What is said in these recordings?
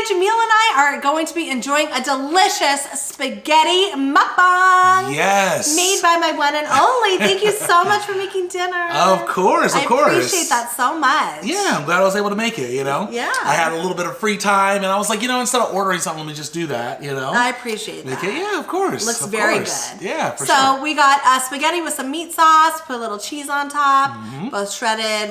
tonight, Jamil and I are going to be enjoying a delicious spaghetti mukbang. Yes. Made by my one and only. Thank you so much for making dinner. Of course. I appreciate that so much. Yeah, I'm glad I was able to make it, you know? Yeah. I had a little bit of free time and I was like, you know, instead of ordering something, let me just do that, you know? I appreciate that. Yeah, of course. Looks of very course. good. Yeah, for so sure. So we got spaghetti with some meat sauce, put a little cheese on top, both shredded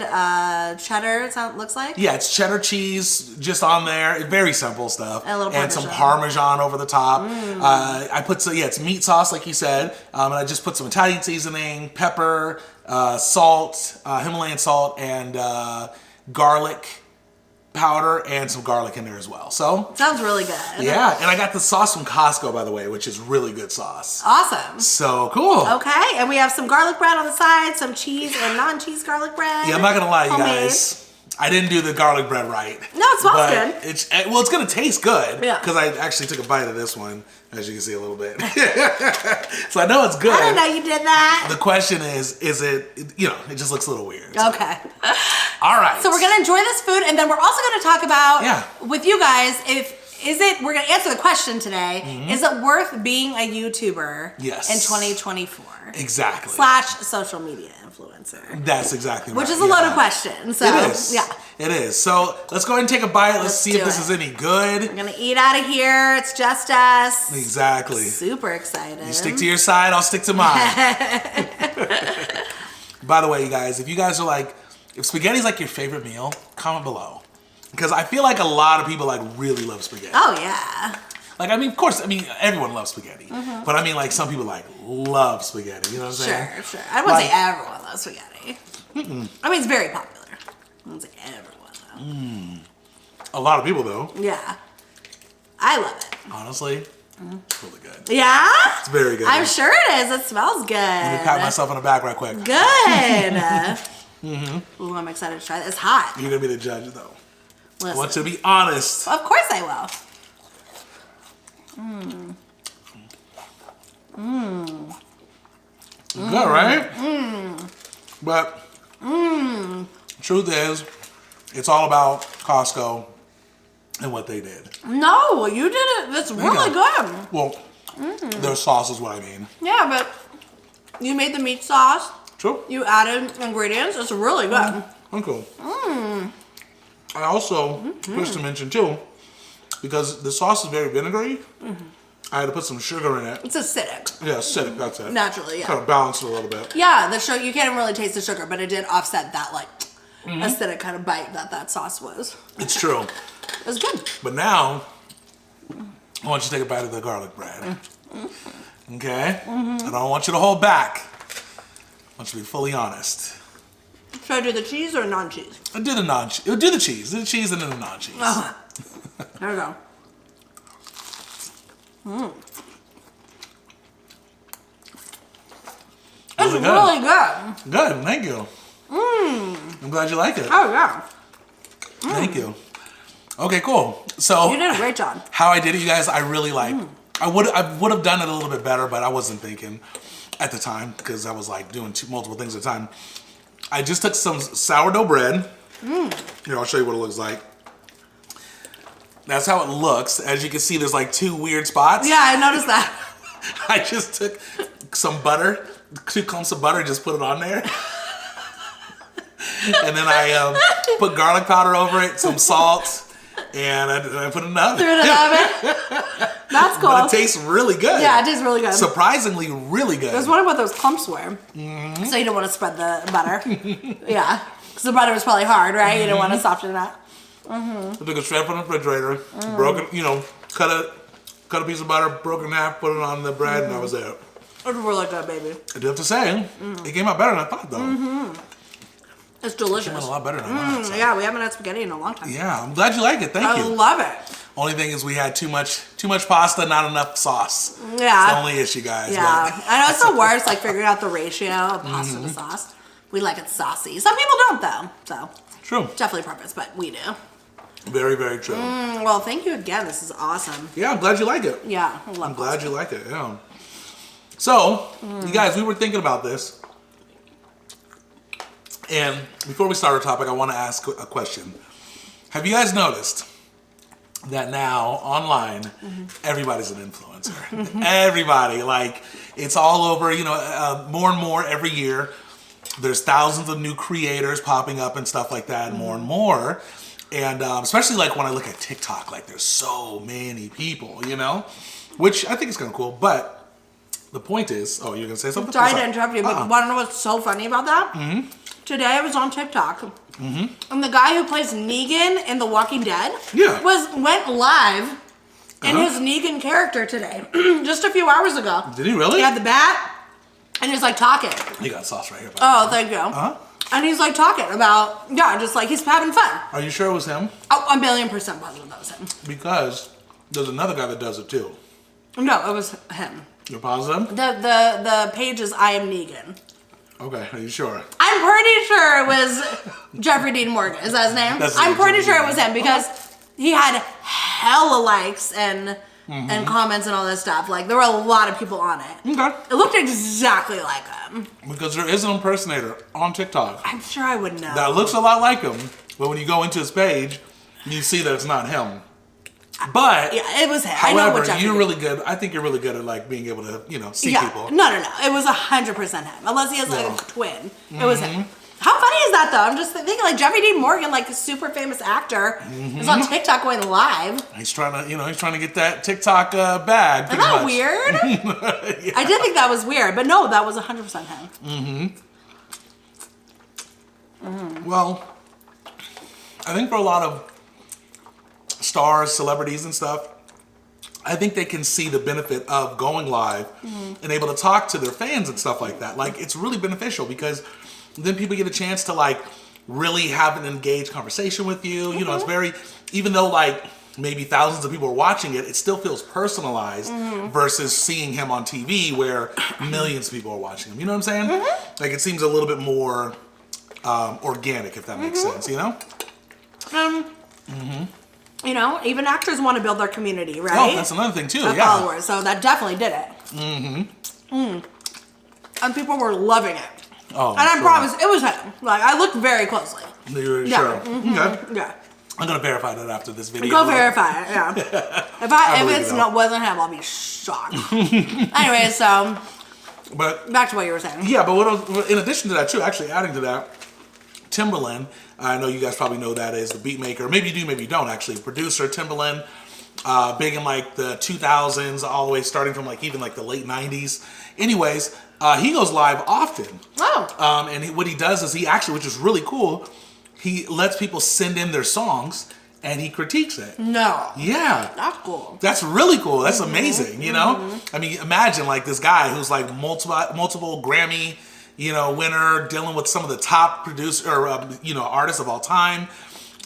cheddar, it looks like. Yeah, it's cheddar cheese just on there. Very simple stuff. And a little and some Parmesan over the top. I put some, it's meat sauce, like you said. And I just put some Italian seasoning, pepper, salt, Himalayan salt, and garlic powder, and some garlic in there as well. So sounds really good. Yeah, and I got the sauce from Costco, by the way, which is really good sauce. Awesome. So cool. Okay, and we have some garlic bread on the side, some cheese and non-cheese garlic bread. Yeah, I'm not gonna lie, you Homemade. guys. I didn't do the garlic bread right. No, it smells good. It's gonna taste good. Yeah. Because I actually took a bite of this one, as you can see a little bit. So I know it's good. I didn't know you did that. The question is it, it just looks a little weird. Okay. All right. So we're gonna enjoy this food, and then we're also gonna talk about with you guys we're gonna answer the question today. Is it worth being a YouTuber in 2024? Exactly. / social media influencer. That's exactly right. Which is a loaded question. So it is. Yeah. It is. So let's go ahead and take a bite. Let's see if this is any good. We're gonna eat out of here. It's just us. Exactly. Super excited. You stick to your side, I'll stick to mine. By the way, you guys, if you guys are like, if spaghetti's like your favorite meal, comment below. Because I feel like a lot of people like really love spaghetti. Oh yeah. Like, of course, everyone loves spaghetti. But I mean, like, some people like love spaghetti. You know what I'm saying? Sure. I wouldn't say everyone loves spaghetti. I mean, it's very popular. I wouldn't say everyone though. A lot of people though. Yeah. I love it. Honestly, it's really good. Yeah? It's very good. I'm sure it is. It smells good. Let me pat myself on the back right quick. Good. Ooh, I'm excited to try this. It's hot. You're going to be the judge though. Listen. I want to be honest. Of course I will. Good, right? But truth is, it's all about Costco and what they did. No, you did it. That's really good. Well, their sauce is what I mean. Yeah, but you made the meat sauce. True. You added ingredients. It's really good. Okay. I also, wish to mention too, because the sauce is very vinegary, I had to put some sugar in it. It's acidic. Yeah, acidic, that's it. Naturally, yeah. Kind of balance it a little bit. Yeah, the sugar, you can't really taste the sugar, but it did offset that like acidic kind of bite that sauce was. It's true. It was good. But now, I want you to take a bite of the garlic bread. Okay? I don't want you to hold back. I want you to be fully honest. Should I do the cheese or non-cheese? Do the cheese. Do the cheese and then the non-cheese. Oh. There we go. It's really good. Good, thank you. I'm glad you like it. Oh yeah. Thank you. Okay, cool. So You did a great job. how I did it, you guys, I really like. I would have done it a little bit better, but I wasn't thinking at the time because I was like doing multiple things at a time. I just took some sourdough bread. Here, I'll show you what it looks like. That's how it looks. As you can see, there's like 2 weird spots. Yeah, I noticed that. I just took some butter, 2 clumps of butter, just put it on there. And then I put garlic powder over it, some salt, and I put it in the oven. Threw it in the oven. That's cool. But it tastes really good. Yeah, it tastes really good. Surprisingly, really good. I was wondering what those clumps were. So you don't want to spread the butter. Yeah. Because the butter was probably hard, right? You didn't want to soften it up. I took it straight from the refrigerator, broke it, cut a piece of butter, broke it in half, put it on the bread, and that was it. It's really good, baby. I do have to say, it came out better than I thought, though. It's delicious. It came out a lot better than I thought. So. Yeah, we haven't had spaghetti in a long time. Yeah, I'm glad you like it. Thank you. I love it. Only thing is we had too much pasta, not enough sauce. Yeah. It's the only issue, guys. Yeah. But. I know it's the worst, like figuring out the ratio of pasta to sauce. We like it saucy. Some people don't, though. So True. definitely preference, but we do. Very, very true. Well, thank you again. This is awesome. Yeah, I'm glad you like it. Yeah, I love I'm glad you like it, yeah. So, you guys, we were thinking about this. And before we start our topic, I want to ask a question. Have you guys noticed that now online, everybody's an influencer. Everybody, like, it's all over, you know, more and more every year. There's thousands of new creators popping up and stuff like that, more and more. And especially like when I look at TikTok, like there's so many people, you know, which I think is kind of cool. But the point is, oh, you're going to say something? Sorry to interrupt you, but want to know what's so funny about that? Today I was on TikTok. And the guy who plays Negan in The Walking Dead went live in his Negan character today, just a few hours ago. Did he really? He had the bat, and he's like talking. You got sauce right here. Oh, thank you. And he's like talking about, just like he's having fun. Are you sure it was him? Oh, 1,000,000% positive that was him. Because there's another guy that does it too. No, it was him. You're positive? The page is I am Negan. Okay, are you sure? I'm pretty sure it was Jeffrey Dean Morgan. Is that his name? I'm pretty sure it was him because he had hella likes and comments and all this stuff. Like, there were a lot of people on it. Okay. It looked exactly like him. Because there is an impersonator on TikTok. I'm sure I would know. That looks a lot like him, but when you go into his page, you see that it's not him. But yeah, it was him. However, I know what Jeffrey you're did. really good. I think you're really good at like being able to, see people. No. It was 100% him. Unless he has like a twin. It was him. How funny is that though? I'm just thinking like Jeffrey Dean Morgan, like a super famous actor, is on TikTok going live. He's trying to get that TikTok bag. Isn't that weird? Yeah. I did think that was weird, but no, that was 100% him. Well, I think for a lot of stars, celebrities and stuff, I think they can see the benefit of going live and able to talk to their fans and stuff like that. Like, it's really beneficial because then people get a chance to like really have an engaged conversation with you. You know, it's very, even though like maybe thousands of people are watching it, it still feels personalized versus seeing him on TV where millions of people are watching him. You know what I'm saying? Like, it seems a little bit more organic, if that makes sense, you know? You know, even actors want to build their community, right? Oh, that's another thing too, followers, so that definitely did it. And people were loving it. Oh, and I promise it was him. Like, I looked very closely. You're sure? Okay. Yeah. I'm gonna verify that after this video. Go verify it, yeah. If it wasn't him, I'll be shocked. Anyway, so but back to what you were saying. Yeah, but in addition to that too, actually adding to that, Timbaland, I know you guys probably know that as the beat maker. Maybe you do, maybe you don't actually. Producer Timbaland, big in like the 2000s, all the way starting from like even like the late 90s. Anyways, he goes live often. Oh. And what he does is he actually, which is really cool, he lets people send in their songs and he critiques it. No. Yeah. That's cool. That's really cool. That's amazing, you know? I mean, imagine like this guy who's like multiple Grammy, winner, dealing with some of the top artists of all time.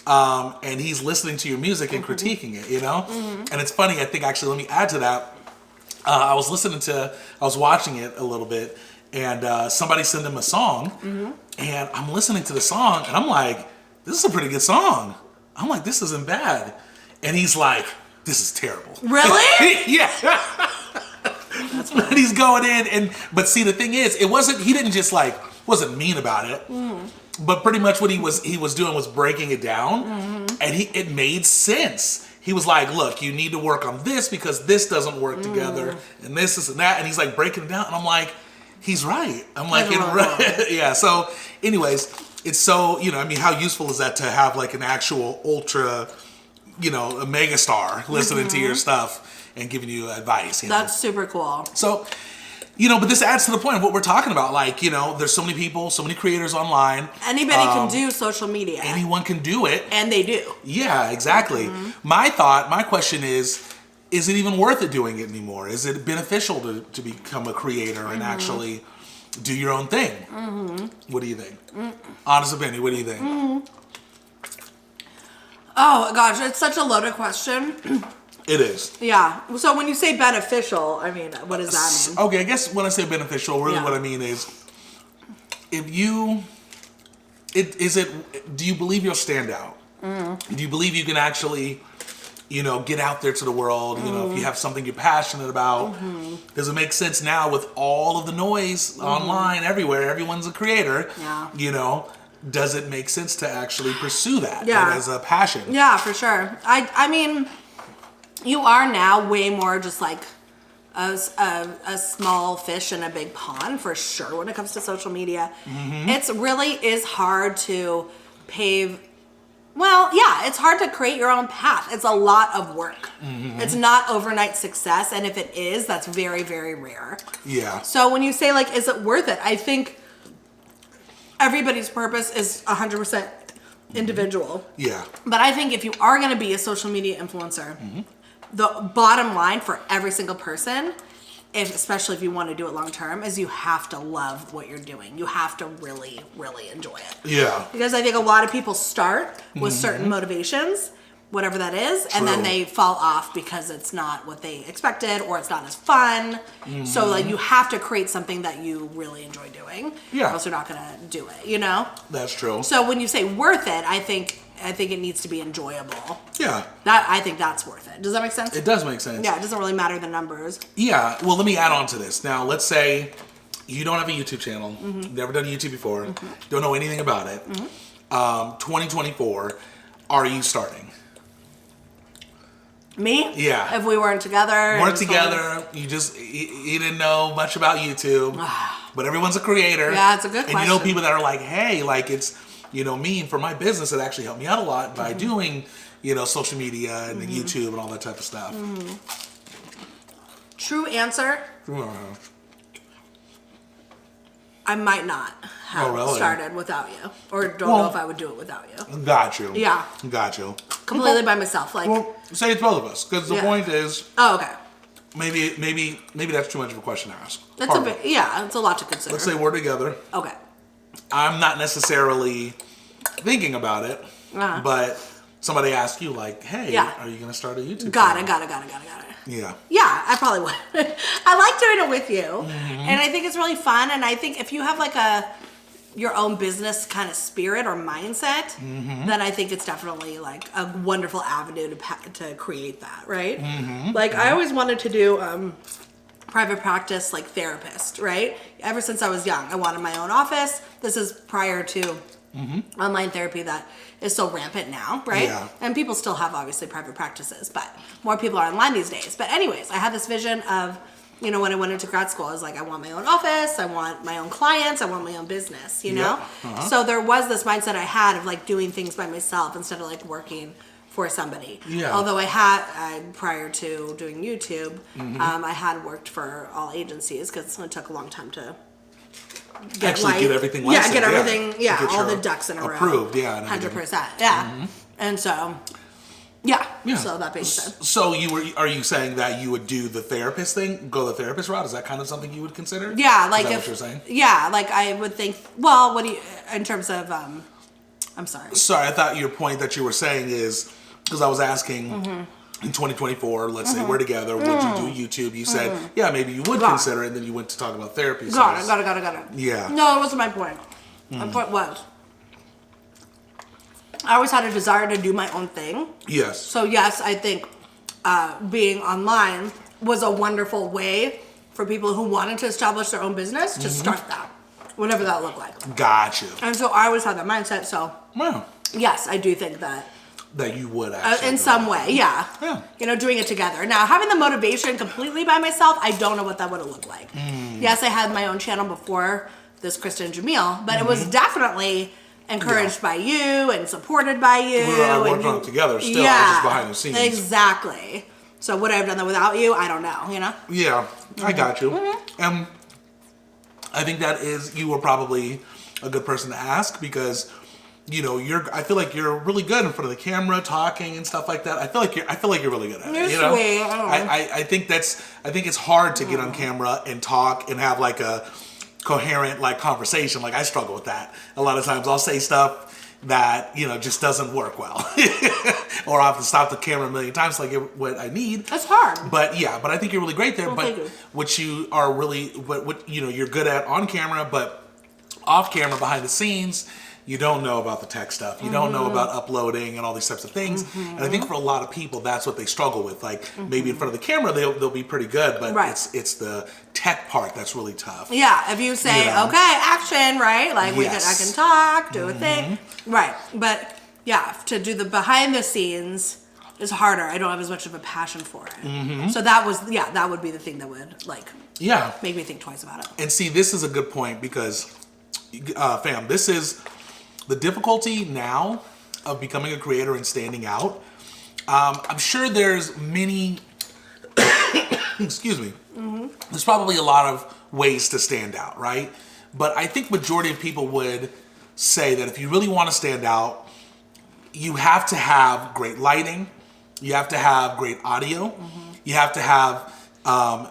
And he's listening to your music and critiquing it, And it's funny, I think actually, let me add to that. I was watching it a little bit, and somebody sent him a song, and I'm listening to the song, and I'm like, this is a pretty good song. I'm like, this isn't bad. And he's like, this is terrible. Really? Yeah. But he's going in, but see, the thing is, he didn't just wasn't mean about it, but pretty much what he was doing was breaking it down, and it made sense. He was like, look, you need to work on this because this doesn't work together, and this and that, and he's like breaking it down, and I'm like, he's right. I'm like, yeah. So, anyways, it's so, how useful is that to have like an actual ultra, a mega star listening to your stuff and giving you advice. That's super cool. So, but this adds to the point of what we're talking about. Like, there's so many people, so many creators online. Anybody can do social media. Anyone can do it. And they do. Yeah, exactly. My question is it even worth it doing it anymore? Is it beneficial to become a creator and actually do your own thing? What do you think? Honest opinion, what do you think? Oh, gosh, it's such a loaded question. It is. Yeah. So when you say beneficial, I mean, what does that mean? Okay, I guess when I say beneficial, really what I mean is, do you believe you'll stand out? Do you believe you can actually, get out there to the world? If you have something you're passionate about, does it make sense now with all of the noise online everywhere? Everyone's a creator. Yeah. Does it make sense to actually pursue that as a passion? Yeah, for sure. I mean, you are now way more just like a small fish in a big pond for sure when it comes to social media. It's really is hard to pave. Well, yeah, it's hard to create your own path. It's a lot of work. It's not overnight success, and if it is, that's very, very rare. Yeah. So when you say, like, is it worth it? I think everybody's purpose is 100% individual. Yeah. But I think if you are going to be a social media influencer, the bottom line for every single person, especially if you want to do it long term, is you have to love what you're doing. You have to really, really enjoy it. Yeah. Because I think a lot of people start with certain motivations, whatever that is, and then they fall off because it's not what they expected or it's not as fun. So like you have to create something that you really enjoy doing. Yeah. Or else you're not going to do it, you know? That's true. So when you say worth it, I think it needs to be enjoyable. Yeah. I think that's worth it. Does that make sense? It does make sense. Yeah, it doesn't really matter the numbers. Yeah. Well, let me add on to this. Now, let's say you don't have a YouTube channel, never done YouTube before, don't know anything about it. 2024, are you starting? Me? Yeah. If we weren't together. You didn't know much about YouTube, but everyone's a creator. Yeah, it's a good question. And you know people that are like, hey, like it's, you know, me, for my business, it actually helped me out a lot by doing, you know, social media and YouTube and all that type of stuff. True answer, I might not have started without you. Or don't know if I would do it without you. Got you. Yeah. Got you. Completely by myself. Like. Well, say it's both of us, because the point is. Oh, okay. Maybe that's too much of a question to ask. That's it's a lot to consider. Let's say we're together. Okay. I'm not necessarily thinking about it, but somebody asks you like, hey, are you going to start a YouTube channel? Got it. Yeah. Yeah, I probably would. I like doing it with you. And I think it's really fun. And I think if you have like your own business kind of spirit or mindset, then I think it's definitely like a wonderful avenue to create that, right? Like I always wanted to do private practice, like therapist, right? Ever since I was young, I wanted my own office. This is prior to online therapy that is so rampant now, right? Yeah. And people still have obviously private practices, but more people are online these days. But anyways, I had this vision of, you know, when I went into grad school, I was like, I want my own office, I want my own clients, I want my own business, you know? So there was this mindset I had of like doing things by myself instead of like working for somebody. Yeah. Although prior to doing YouTube, I had worked for all agencies because it took a long time to get everything licensed. Get everything, all the ducks in a row. Approved, yeah. 100%, yeah. And so, so that being said. So are you saying that you would do the therapist thing, go the therapist route? Is that kind of something you would consider? Yeah, like is that what you're saying? Yeah, like I would think, well, what do you, in terms of, I'm sorry. Sorry, I thought your point that you were saying is, because I was asking, in 2024, let's say we're together, would you do YouTube? You said, yeah, maybe you would consider it, and then you went to talk about therapy. Got it. Yeah. No, it wasn't my point. My point was, I always had a desire to do my own thing. Yes. So yes, I think being online was a wonderful way for people who wanted to establish their own business to start that, whatever that looked like. Gotcha. And so I always had that mindset, so yes, I do think that you would actually. In some way, yeah. You know, doing it together. Now, having the motivation completely by myself, I don't know what that would have looked like. Yes, I had my own channel before this Kristen Jamil, but it was definitely encouraged by you and supported by you. We were working on it together still, just behind the scenes. Exactly. So would I have done that without you? I don't know, you know? Yeah, I got you. I think you were probably a good person to ask because, you know, I feel like you're really good in front of the camera, talking and stuff like that. I feel like you're really good at it. You know? Sweet. I think it's hard to get on camera and talk and have like a coherent like conversation. Like I struggle with that. A lot of times I'll say stuff that, you know, just doesn't work well. Or I'll have to stop the camera a million times to get what I need. That's hard. But I think you're really great there. Well, but what you are really, what you know, you're good at on camera, but off camera, behind the scenes, you don't know about the tech stuff. You don't know about uploading and all these types of things. And I think for a lot of people, that's what they struggle with. Like maybe in front of the camera, they'll be pretty good, but it's the tech part that's really tough. Yeah, if you say, okay, action, right? Like I can talk, do a thing. Right, but yeah, to do the behind the scenes is harder. I don't have as much of a passion for it. So that would be the thing that would like make me think twice about it. And see, this is a good point because, fam, this is the difficulty now of becoming a creator and standing out. I'm sure there's many, excuse me, there's probably a lot of ways to stand out, right? But I think majority of people would say that if you really want to stand out, you have to have great lighting, you have to have great audio, you have to have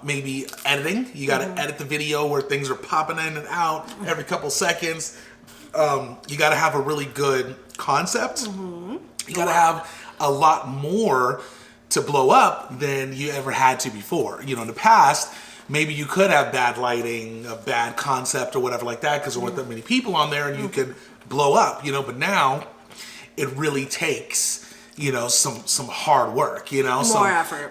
maybe editing. You got to edit the video where things are popping in and out every couple seconds. You got to have a really good concept. You got to have a lot more to blow up than you ever had to before. You know, in the past, maybe you could have bad lighting, a bad concept or whatever like that because there weren't that many people on there and you could blow up, you know, but now it really takes, you know, some hard work, you know,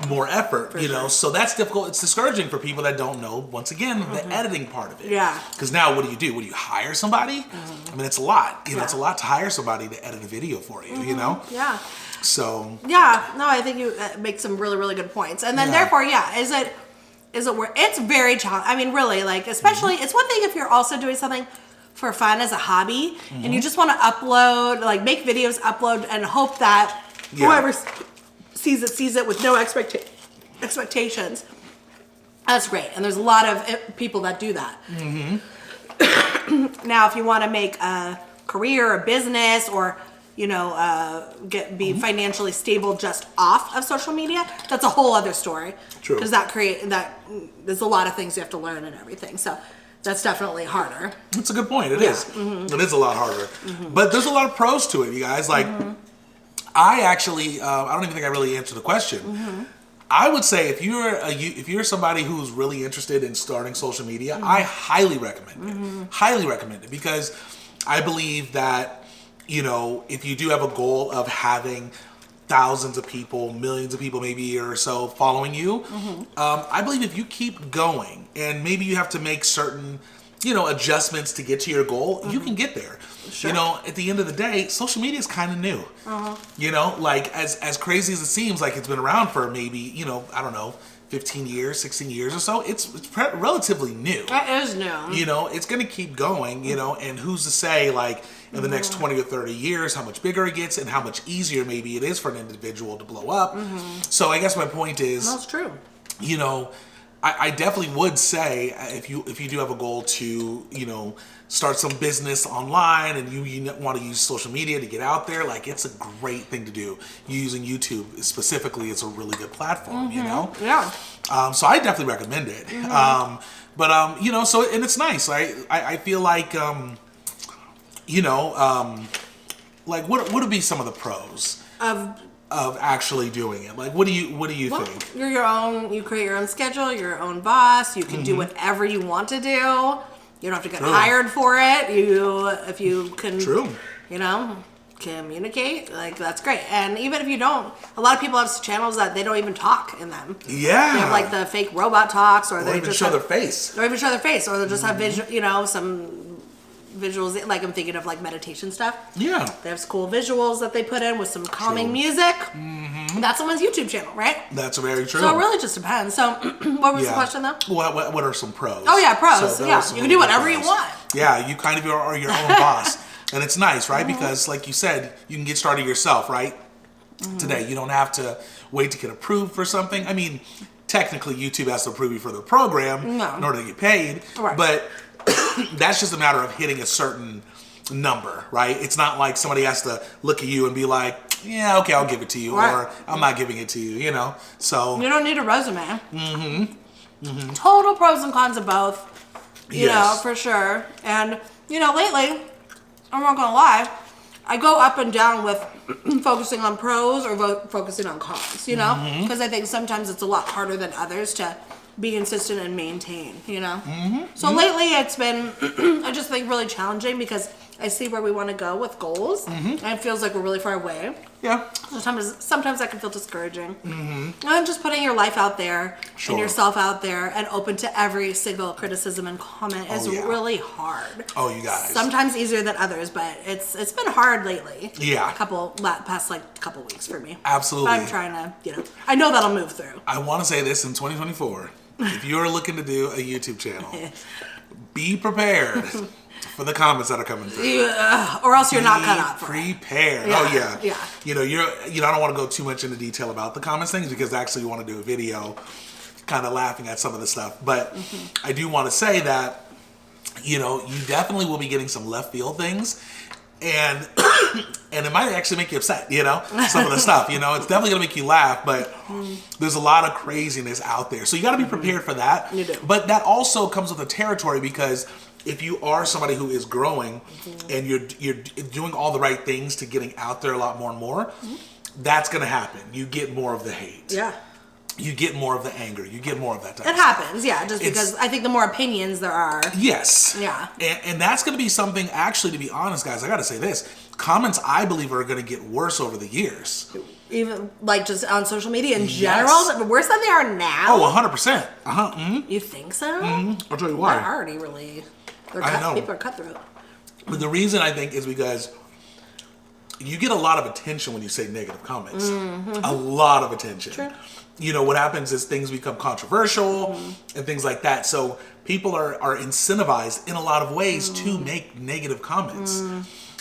more effort, you know, so that's difficult. It's discouraging for people that don't know, once again, the editing part of it. Yeah. Because now what do? What do you hire somebody? I mean, it's a lot, you know, it's a lot to hire somebody to edit a video for you, you know? Yeah. So. Yeah, no, I think you make some really, really good points. And then therefore, is it where it's very challenging. I mean, really, like, especially, it's one thing if you're also doing something for fun as a hobby and you just want to upload, like make videos, upload, and hope that whoever sees it with no expectations. That's great. And there's a lot of people that do that. Now, if you want to make a career, a business, or, you know, be financially stable just off of social media, that's a whole other story. True. Because there's a lot of things you have to learn and everything. So that's definitely harder. That's a good point. It is. It is a lot harder. But there's a lot of pros to it, you guys. Like, I actually, I don't even think I really answered the question. I would say if you're somebody who's really interested in starting social media, I highly recommend it. Highly recommend it because I believe that, you know, if you do have a goal of having thousands of people, millions of people maybe or so following you, I believe if you keep going and maybe you have to make certain, you know, adjustments to get to your goal, you can get there. Sure. You know, at the end of the day, social media is kind of new. You know, like as crazy as it seems, like it's been around for maybe, you know, I don't know, 15 years, 16 years or so. It's relatively new. That is new. You know, it's going to keep going, you know, and who's to say, like, in the next 20 or 30 years, how much bigger it gets and how much easier maybe it is for an individual to blow up. So I guess my point is... That's true. You know, I definitely would say if you do have a goal to, you know, start some business online and you want to use social media to get out there, like it's a great thing to do. Using YouTube specifically, it's a really good platform, you know? Yeah. So I definitely recommend it. But you know, so, and it's nice. I feel like, you know, like what would be some of the pros of actually doing it? Like, what do you think? You're your own. You create your own schedule. You're your own boss. You can do whatever you want to do. You don't have to get hired for it. If you can, you know, communicate, like that's great. And even if you don't, a lot of people have channels that they don't even talk in them. Yeah. They have like the fake robot talks, or they even just show their face. Or even show their face, or they'll just have you know, some visuals. Like I'm thinking of like meditation stuff. Yeah. They have some cool visuals that they put in with some calming music. That's someone's YouTube channel, right? That's very true. So it really just depends. So what was the question though? What are some pros? Oh yeah, pros. So yeah, you can do whatever you want. Yeah, you kind of are your own boss. And it's nice, right? Because like you said, you can get started yourself, right? Today, you don't have to wait to get approved for something. I mean, technically YouTube has to approve you for the program in order to get paid. Right. But that's just a matter of hitting a certain number, right? It's not like somebody has to look at you and be like, yeah, okay, I'll give it to you, or I'm not giving it to you, you know? So you don't need a resume. Total pros and cons of both, you know, for sure. And, you know, lately, I'm not gonna lie, I go up and down with focusing on pros or focusing on cons, you know? Because I think sometimes it's a lot harder than others to be consistent and maintain, you know? So lately it's been, I just think, really challenging because I see where we want to go with goals, and it feels like we're really far away. Yeah. Sometimes that can feel discouraging. And just putting your life out there and yourself out there and open to every single criticism and comment is really hard. Oh, you guys. Sometimes easier than others, but it's been hard lately. Yeah. Past couple weeks for me. Absolutely. But I'm trying to, I know that'll move through. I want to say this in 2024. If you're looking to do a YouTube channel, be prepared for the comments that are coming through. Or else you're not cut out for it. Prepared. Yeah. Oh yeah. Yeah. I don't want to go too much into detail about the comments things because actually you want to do a video kind of laughing at some of the stuff. But I do want to say that, you definitely will be getting some left field things. And it might actually make you upset, some of the stuff, it's definitely gonna make you laugh, but there's a lot of craziness out there. So you gotta be prepared for that. You do. But that also comes with the territory because if you are somebody who is growing and you're doing all the right things to getting out there a lot more and more, that's gonna happen. You get more of the hate. Yeah. You get more of the anger. You get more of that type It of stuff. happens, yeah, just because I think the more opinions there are. Yes. Yeah. And that's going to be something, actually, to be honest, guys, I got to say this. Comments, I believe, are going to get worse over the years. Even, just on social media in general? Worse than they are now? Oh, 100%. Mm-hmm. You think so? Mm-hmm. I'll tell you why. They're already really... I know. People are cutthroat. But the reason, I think, is because you get a lot of attention when you say negative comments. A lot of attention. True. What happens is things become controversial and things like that. So people are incentivized in a lot of ways to make negative comments.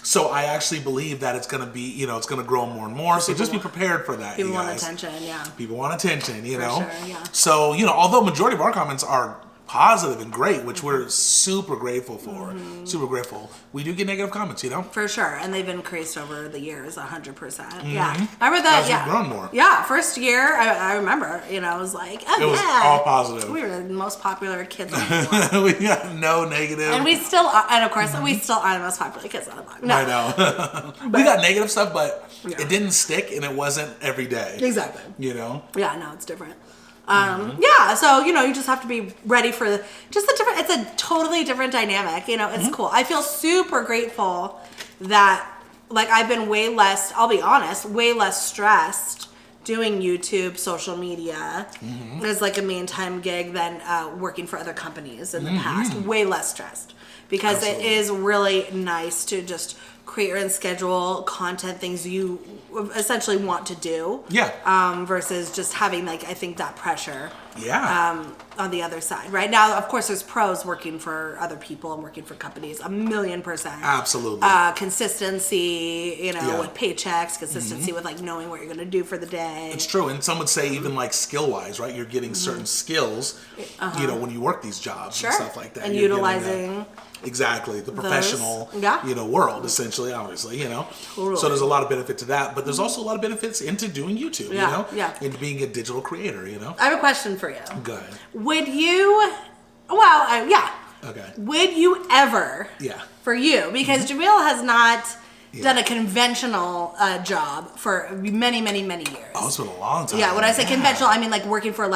So I actually believe that it's going to be, it's going to grow more and more. So just be prepared for that, People you guys. want attention, yeah. People want attention, For sure, yeah. So, although majority of our comments are positive and great, which we're super grateful for. Super grateful. We do get negative comments, For sure, and they've increased over the years, 100%. Yeah, remember that? As we've grown more. Yeah, first year, I remember. I was like, oh, it was all positive. We were the most popular kids on the block. We got no negative. And we still, and of course, we still are the most popular kids on the block. No. I know. We got negative stuff, but it didn't stick, and it wasn't every day. Exactly. Yeah, no, it's different. Yeah, so, you just have to be ready for it's a totally different dynamic, it's cool. I feel super grateful that, I've been I'll be honest, way less stressed doing YouTube, social media as a main time gig than working for other companies in the past. Way less stressed because it is really nice to just create and schedule content, things you essentially want to do. Yeah. Versus just having I think that pressure. Yeah. On the other side. Right now, of course, there's pros working for other people and working for companies. 1,000,000%. Absolutely. Consistency, with paychecks, consistency with knowing what you're going to do for the day. It's true. And some would say even skill wise, right? You're getting certain skills, when you work these jobs and stuff like that. And you're utilizing exactly the professional world, essentially, obviously, Totally. So there's a lot of benefit to that, but there's also a lot of benefits into doing YouTube, Yeah. into being a digital creator, I have a question for you. Go ahead. Would you Okay. Would you ever for you, because Jamil has not done a conventional job for many, many, many years. Oh, it's been a long time. Yeah, when I say conventional, I mean working for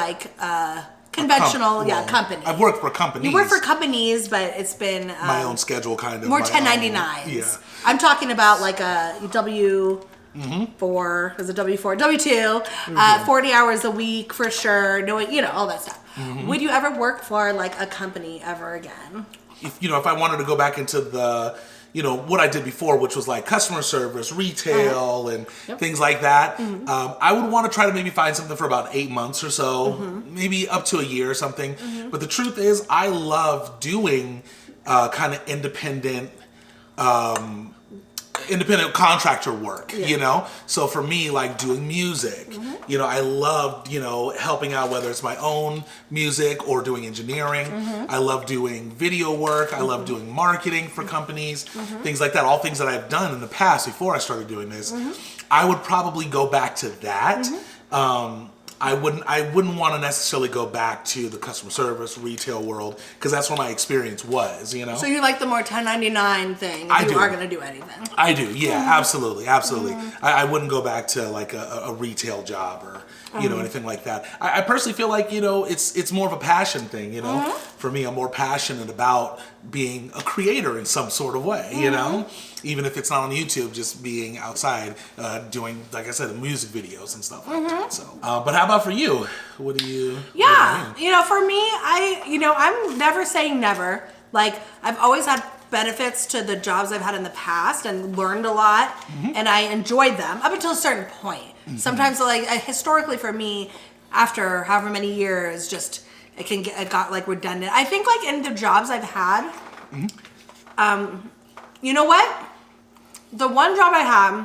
conventional company. I've worked for companies. You work for companies, but it's been my own schedule, kind of more 1099s. Yeah, I'm talking about a W4, is it W4, W2, 40 hours a week for sure. Knowing all that stuff. Would you ever work for a company ever again? If I wanted to go back into the what I did before, which was customer service, retail, and things like that. I would want to try to maybe find something for about 8 months or so, maybe up to a year or something. But the truth is, I love doing kind of independent contractor work, So for me, doing music, I loved, helping out, whether it's my own music or doing engineering. I love doing video work. I love doing marketing for companies, things like that. All things that I've done in the past before I started doing this. I would probably go back to that. I wouldn't want to necessarily go back to the customer service retail world because that's where my experience was, you know. So you like the more 1099 thing if you are going to do anything. I do, yeah, absolutely. I wouldn't go back to like a retail job or you know anything like that. I personally feel like, you know, it's more of a passion thing, you know. For me, I'm more passionate about being a creator in some sort of way, you know, even if it's not on YouTube, just being outside doing, like I said, music videos and stuff like that. So, but how about for you? What do you? Yeah, you know, for me, I'm never saying never. Like, I've always had benefits to the jobs I've had in the past and learned a lot, and I enjoyed them up until a certain point. Sometimes, like, historically for me, after however many years, just it got like redundant. I think like in the jobs I've had, you know what? The one job I had,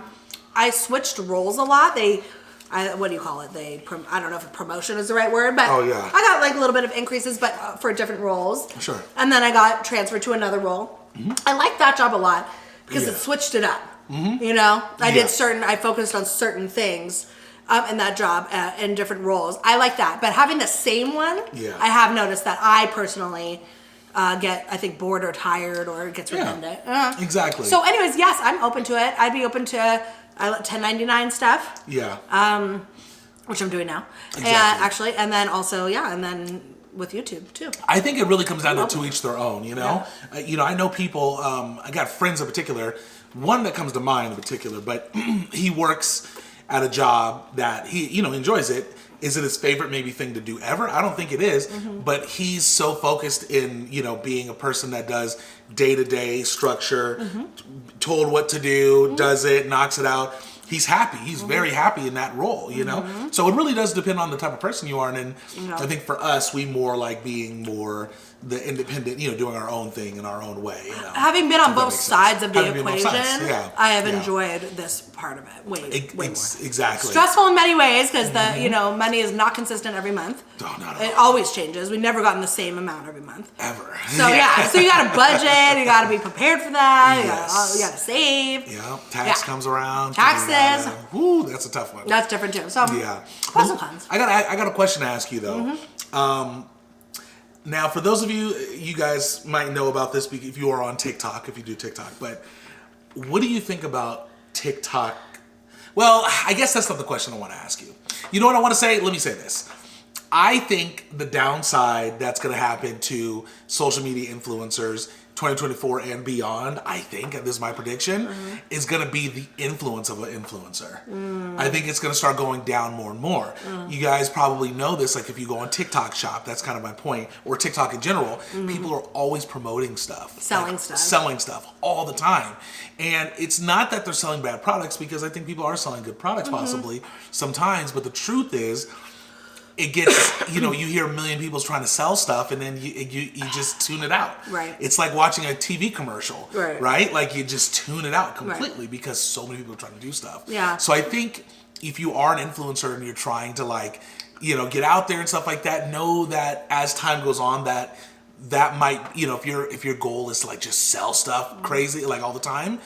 I switched roles a lot. What do you call it? I don't know if promotion is the right word, but I got like a little bit of increases, but for different roles. Sure. And then I got transferred to another role. I liked that job a lot because it switched it up. You know, I focused on certain things in that job in different roles. I like that, but having the same one, I have noticed that I personally get, I think, bored or tired or it gets redundant. Exactly. So anyways, yes, I'm open to it. I'd be open to 1099 stuff. Yeah. Which I'm doing now. Exactly. And then also, and then with YouTube too. I think it really comes down to each their own, you know? You know, I know people, I got friends in particular, one that comes to mind in particular, but he works at a job that he, you know, enjoys it. Is it his favorite maybe thing to do ever? I don't think it is, but he's so focused in, you know, being a person that does day-to-day structure, told what to do, does it, knocks it out. He's happy. He's very happy in that role, you know? So it really does depend on the type of person you are. And I think for us, we more like being more the independent, you know, doing our own thing in our own way. You know? Having been on both sides of the equation, I have enjoyed this part of it way more. Exactly. Stressful in many ways because the you know, money is not consistent every month. Oh, not it always changes. We've never gotten the same amount every month. Ever. So so you got to budget. You got to be prepared for that. You got to save. Yeah. Tax comes around. Taxes. Woo, that's a tough one. That's different too. So pros and cons. I got a question to ask you though. Now, for those of you, you guys might know about this if you are on TikTok, if you do TikTok, but what do you think about TikTok? Well, I guess that's not the question I want to ask you. You know what I want to say? Let me say this. I think the downside that's going to happen to social media influencers 2024 and beyond, I think, and this is my prediction, is going to be the influence of an influencer. I think it's going to start going down more and more. You guys probably know this, like if you go on TikTok shop, that's kind of my point, or TikTok in general, people are always promoting stuff. Selling stuff all the time. And it's not that they're selling bad products, because I think people are selling good products possibly sometimes, but the truth is, it gets, you know, you hear a million people trying to sell stuff and then you just tune it out. Right. It's like watching a TV commercial, right? Like you just tune it out completely because so many people are trying to do stuff. Yeah. So I think if you are an influencer and you're trying to like, you know, get out there and stuff like that, know that as time goes on that might, you know, if your goal is to like just sell stuff crazy like all the time,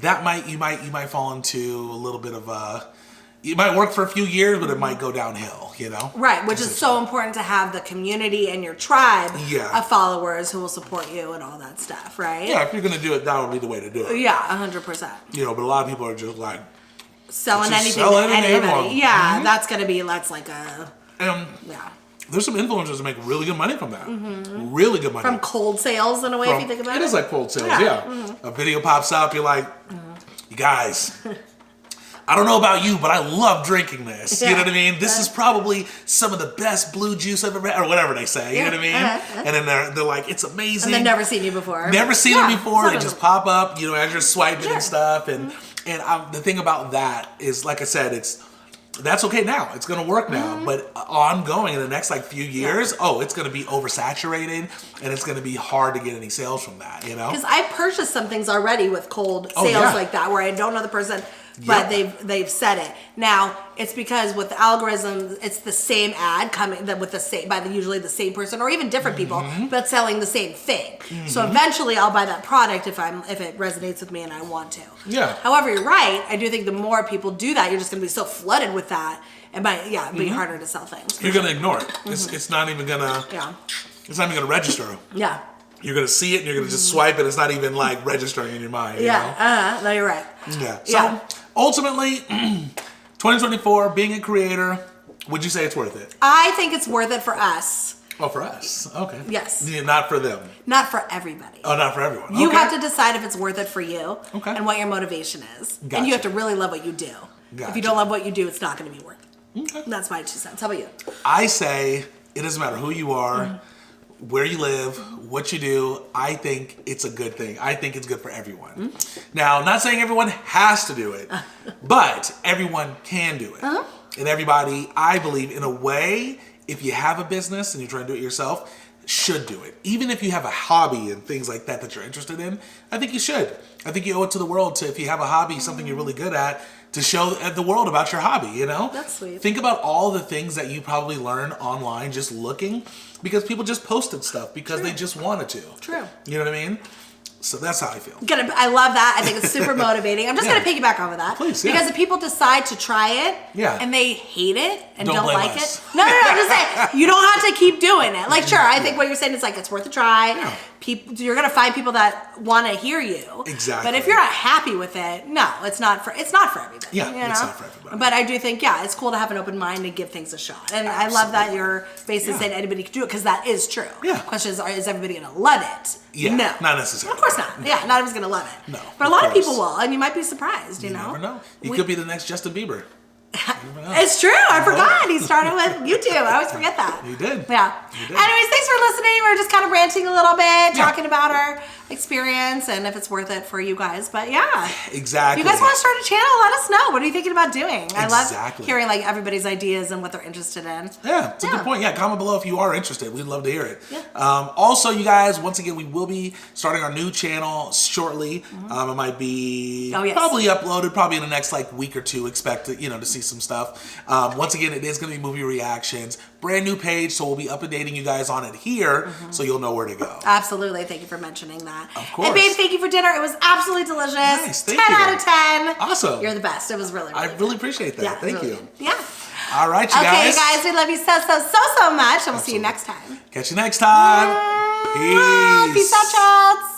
you might fall into a little bit of a, it might work for a few years, but it might go downhill, you know? Right, which is so important to have the community and your tribe of followers who will support you and all that stuff, right? Yeah, if you're going to do it, that would be the way to do it. Yeah, 100%. You know, but a lot of people are just like... Selling anything to anybody. Yeah, that's like a... There's some influencers that make really good money from that. Really good money. From cold sales, in a way, if you think about it. It is like cold sales, A video pops up, you're like, you guys... I don't know about you, but I love drinking this. You know what I mean? This is probably some of the best blue juice I've ever had, or whatever they say. You know what I mean? And then they're like, it's amazing. And they've never seen you before. Never seen it before. They just pop up, you know, as you're swiping and stuff. And the thing about that is, like I said, that's okay now. It's going to work now. But ongoing in the next like few years, it's going to be oversaturated and it's going to be hard to get any sales from that, you know? Because I purchased some things already with cold sales like that where I don't know the person. But they've said it. Now it's because with the algorithms, it's the same ad coming with the same usually the same person or even different people, but selling the same thing. So eventually, I'll buy that product if it resonates with me and I want to. Yeah. However, you're right. I do think the more people do that, you're just going to be so flooded with that. it might, be harder to sell things. You're going to ignore it. It's not even going to, it's not even going to register. Yeah. You're going to see it and you're going to just swipe it. It's not even like registering in your mind. You know? No, you're right. Yeah. So ultimately, 2024, being a creator, would you say it's worth it? I think it's worth it for us. Oh, for us. Okay. Yes. Yeah, not for them. Not for everybody. Oh, not for everyone. You have to decide if it's worth it for you Okay. and what your motivation is. Gotcha. And you have to really love what you do. Gotcha. If you don't love what you do, it's not going to be worth it. Okay. That's my 2 cents. How about you? I say it doesn't matter who you are, where you live, what you do. I think it's a good thing. I think it's good for everyone. Now, I'm not saying everyone has to do it, but everyone can do it. And everybody, I believe, in a way, if you have a business and you're trying to do it yourself, should do it. Even if you have a hobby and things like that you're interested in, I think you should. I think you owe it to the world to, if you have a hobby, something you're really good at, to show the world about your hobby, you know? That's sweet. Think about all the things that you probably learn online just looking, because people just posted stuff because they just wanted to. True. You know what I mean? So that's how I feel. I love that. I think it's super motivating. I'm just going to piggyback off of that. Please, Because if people decide to try it and they hate it and don't blame like us. it. No, I'm just saying, you don't have to keep doing it. Like, sure, I think what you're saying is like, it's worth a try. Yeah. You're going to find people that want to hear you. Exactly. But if you're not happy with it, no, it's not for everybody. Yeah, you know? it's not for everybody. But I do think, it's cool to have an open mind and give things a shot. And I love that you're basically saying anybody can do it, because that is true. Yeah. Question is everybody going to love it? Yeah, No. not necessarily. Of course not. Yeah, not everyone's going to love it. No, But a lot of of people course. will, and you might be surprised, you know? Never know. He could be the next Justin Bieber. It's true. I forgot. He started with YouTube. I always forget that. He did. Yeah. He did. Anyways, thanks for listening. We're just kind of ranting a little bit, talking about our experience and if it's worth it for you guys. But yeah. Exactly. If you guys want to start a channel, let us know. What are you thinking about doing? I love Exactly. hearing like everybody's ideas and what they're interested in. Yeah, it's a good point. Yeah, comment below if you are interested. We'd love to hear it. Yeah. Also, you guys, once again, we will be starting our new channel shortly. It might be probably uploaded probably in the next like week or two. Expect to see some stuff. Once again, it is going to be movie reactions. Brand new page, so we'll be updating you guys on it here, so you'll know where to go. Absolutely. Thank you for mentioning that. Of course. And babe, thank you for dinner. It was absolutely delicious. Nice. Thank 10 you. out of 10. Awesome. You're the best. It was really, really I really appreciate that. Yeah, Thank really you. good. Yeah. All right, you Okay, guys. guys, we love you so much, and we'll see you next time. Catch you next time. Peace. Peace out, y'all.